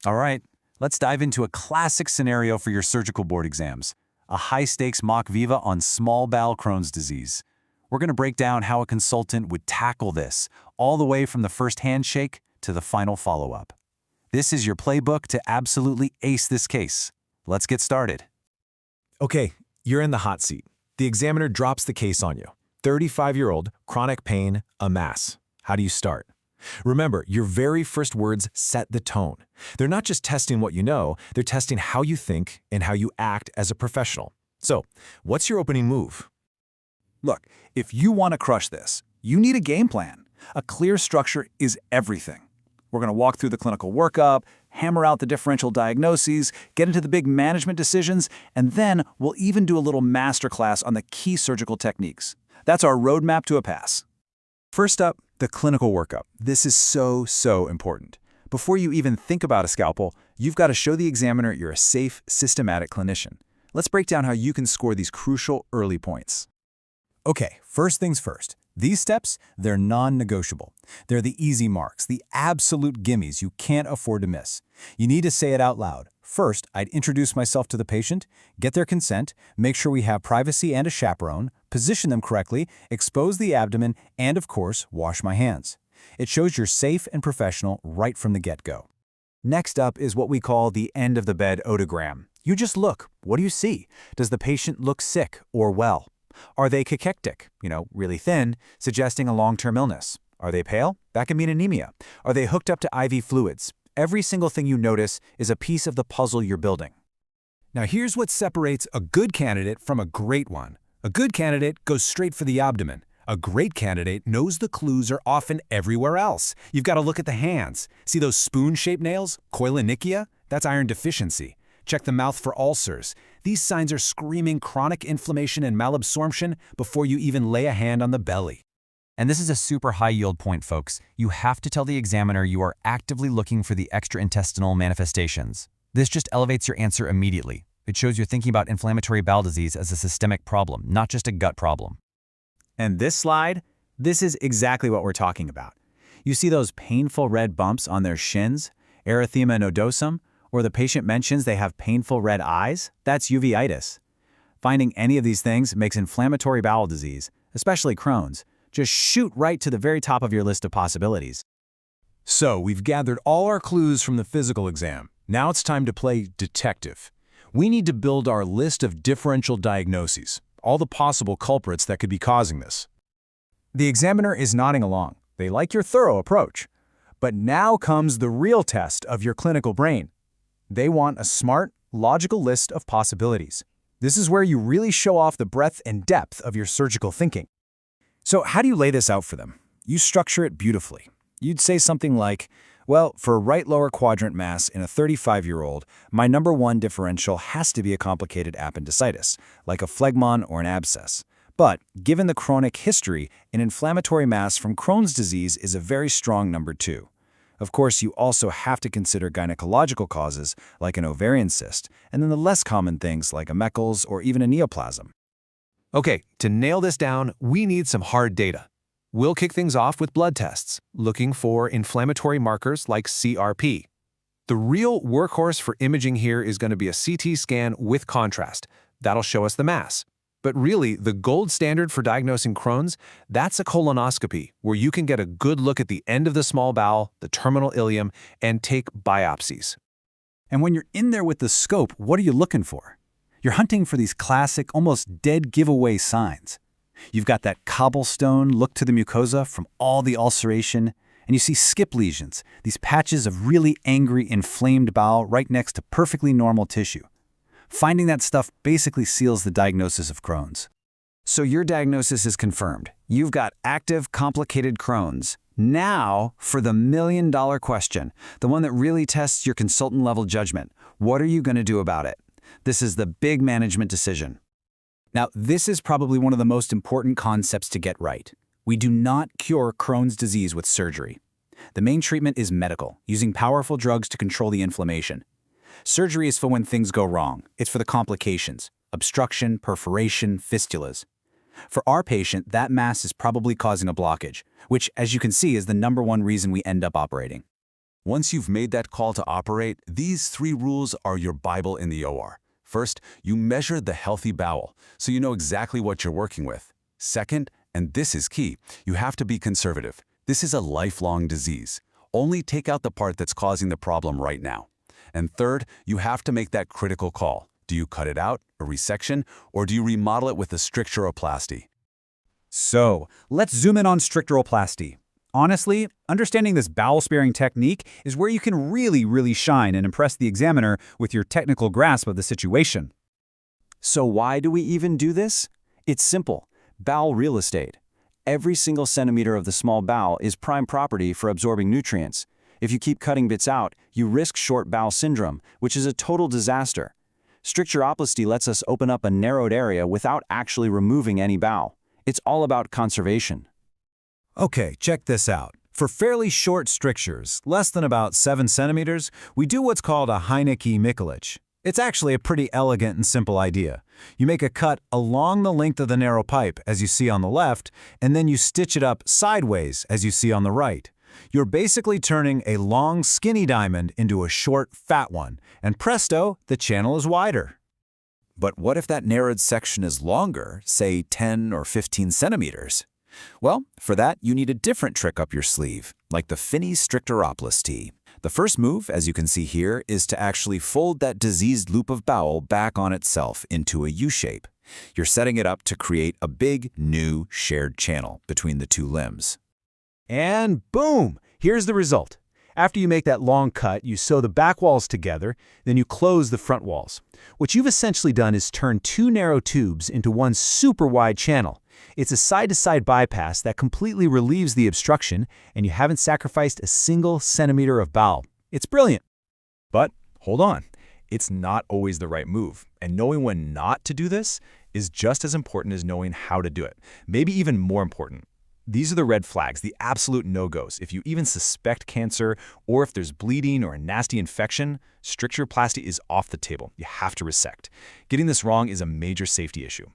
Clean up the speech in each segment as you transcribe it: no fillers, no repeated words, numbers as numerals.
All right, let's dive into a classic scenario for your surgical board exams, a high-stakes mock viva on small bowel Crohn's disease. We're going to break down how a consultant would tackle this, all the way from the first handshake to the final follow-up. This is your playbook to absolutely ace this case. Let's get started. Okay, you're in the hot seat. The examiner drops the case on you. 35-year-old, chronic pain, a mass. How do you start? Remember, your very first words set the tone. They're not just testing what you know, they're testing how you think and how you act as a professional. So, what's your opening move? Look, if you want to crush this, you need a game plan. A clear structure is everything. We're going to walk through the clinical workup, hammer out the differential diagnoses, get into the big management decisions, and then we'll even do a little masterclass on the key surgical techniques. That's our roadmap to a pass. First up, the clinical workup. This is so important. Before you even think about a scalpel, you've got to show the examiner you're a safe, systematic clinician. Let's break down how you can score these crucial early points. Okay, first things first. These steps, they're non-negotiable. They're the easy marks, the absolute gimmies you can't afford to miss. You need to say it out loud. First, I'd introduce myself to the patient, get their consent, make sure we have privacy and a chaperone, position them correctly, expose the abdomen, and of course, wash my hands. It shows you're safe and professional right from the get-go. Next up is what we call the end-of-the-bed odogram. You just look. What do you see? Does the patient look sick or well? Are they cachectic, really thin, suggesting a long-term illness? Are they pale? That can mean anemia. Are they hooked up to IV fluids? Every single thing you notice is a piece of the puzzle you're building. Now here's what separates a good candidate from a great one. A good candidate goes straight for the abdomen. A great candidate knows the clues are often everywhere else. You've got to look at the hands. See those spoon-shaped nails? Koilonychia? That's iron deficiency. Check the mouth for ulcers. These signs are screaming chronic inflammation and malabsorption before you even lay a hand on the belly. And this is a super high-yield point, folks. You have to tell the examiner you are actively looking for the extraintestinal manifestations. This just elevates your answer immediately. It shows you're thinking about inflammatory bowel disease as a systemic problem, not just a gut problem. And this slide, this is exactly what we're talking about. You see those painful red bumps on their shins, erythema nodosum, or the patient mentions they have painful red eyes? That's uveitis. Finding any of these things makes inflammatory bowel disease, especially Crohn's, just shoot right to the very top of your list of possibilities. So, we've gathered all our clues from the physical exam. Now it's time to play detective. We need to build our list of differential diagnoses, all the possible culprits that could be causing this. The examiner is nodding along. They like your thorough approach. But now comes the real test of your clinical brain. They want a smart, logical list of possibilities. This is where you really show off the breadth and depth of your surgical thinking. So how do you lay this out for them? You structure it beautifully. You'd say something like, well, for a right lower quadrant mass in a 35-year-old, my number one differential has to be a complicated appendicitis, like a phlegmon or an abscess. But given the chronic history, an inflammatory mass from Crohn's disease is a very strong number two. Of course, you also have to consider gynecological causes, like an ovarian cyst, and then the less common things like a Meckel's or even a neoplasm. Okay, to nail this down, we need some hard data. We'll kick things off with blood tests, looking for inflammatory markers like CRP. The real workhorse for imaging here is going to be a CT scan with contrast. That'll show us the mass. But really, the gold standard for diagnosing Crohn's, that's a colonoscopy, where you can get a good look at the end of the small bowel, the terminal ileum, and take biopsies. And when you're in there with the scope, what are you looking for? You're hunting for these classic, almost dead giveaway signs. You've got that cobblestone look to the mucosa from all the ulceration, and you see skip lesions, these patches of really angry, inflamed bowel right next to perfectly normal tissue. Finding that stuff basically seals the diagnosis of Crohn's. So your diagnosis is confirmed. You've got active, complicated Crohn's. Now for the million-dollar question, the one that really tests your consultant-level judgment. What are you going to do about it? This is the big management decision. Now, this is probably one of the most important concepts to get right. We do not cure Crohn's disease with surgery. The main treatment is medical, using powerful drugs to control the inflammation. Surgery is for when things go wrong. It's for the complications: obstruction, perforation, fistulas. For our patient, that mass is probably causing a blockage, which, as you can see, is the number one reason we end up operating. Once you've made that call to operate, these 3 rules are your Bible in the OR. First, you measure the healthy bowel, so you know exactly what you're working with. Second, and this is key, you have to be conservative. This is a lifelong disease. Only take out the part that's causing the problem right now. And third, you have to make that critical call. Do you cut it out, a resection, or do you remodel it with a stricturoplasty? So, let's zoom in on stricturoplasty. Honestly, understanding this bowel-sparing technique is where you can really shine and impress the examiner with your technical grasp of the situation. So why do we even do this? It's simple. Bowel real estate. Every single centimeter of the small bowel is prime property for absorbing nutrients. If you keep cutting bits out, you risk short bowel syndrome, which is a total disaster. Stricturoplasty lets us open up a narrowed area without actually removing any bowel. It's all about conservation. Okay, check this out. For fairly short strictures, less than about 7 centimeters, we do what's called a Heineke-Mikulich. It's actually a pretty elegant and simple idea. You make a cut along the length of the narrow pipe, as you see on the left, and then you stitch it up sideways, as you see on the right. You're basically turning a long, skinny diamond into a short, fat one, and presto, the channel is wider. But what if that narrowed section is longer, say 10 or 15 centimeters? Well, for that, you need a different trick up your sleeve, like the Finney stricturoplasty. The first move, as you can see here, is to actually fold that diseased loop of bowel back on itself into a U-shape. You're setting it up to create a big, new, shared channel between the 2 limbs. And boom! Here's the result. After you make that long cut, you sew the back walls together, then you close the front walls. What you've essentially done is turn 2 narrow tubes into one super wide channel. It's a side-to-side bypass that completely relieves the obstruction, and you haven't sacrificed a single centimeter of bowel. It's brilliant. But hold on, it's not always the right move, and knowing when not to do this is just as important as knowing how to do it, maybe even more important. These are the red flags, the absolute no-goes. If you even suspect cancer, or if there's bleeding or a nasty infection, stricturoplasty is off the table. You have to resect. Getting this wrong is a major safety issue.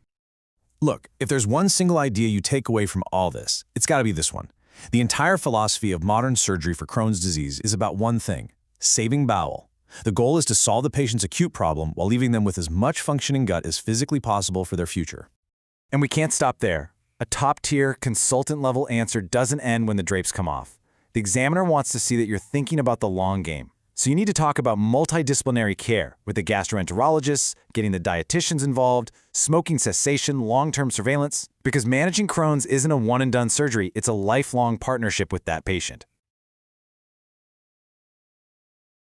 Look, if there's one single idea you take away from all this, it's got to be this one. The entire philosophy of modern surgery for Crohn's disease is about one thing: saving bowel. The goal is to solve the patient's acute problem while leaving them with as much functioning gut as physically possible for their future. And we can't stop there. A top-tier, consultant-level answer doesn't end when the drapes come off. The examiner wants to see that you're thinking about the long game. So you need to talk about multidisciplinary care with the gastroenterologists, getting the dietitians involved, smoking cessation, long-term surveillance, because managing Crohn's isn't a one-and-done surgery, it's a lifelong partnership with that patient.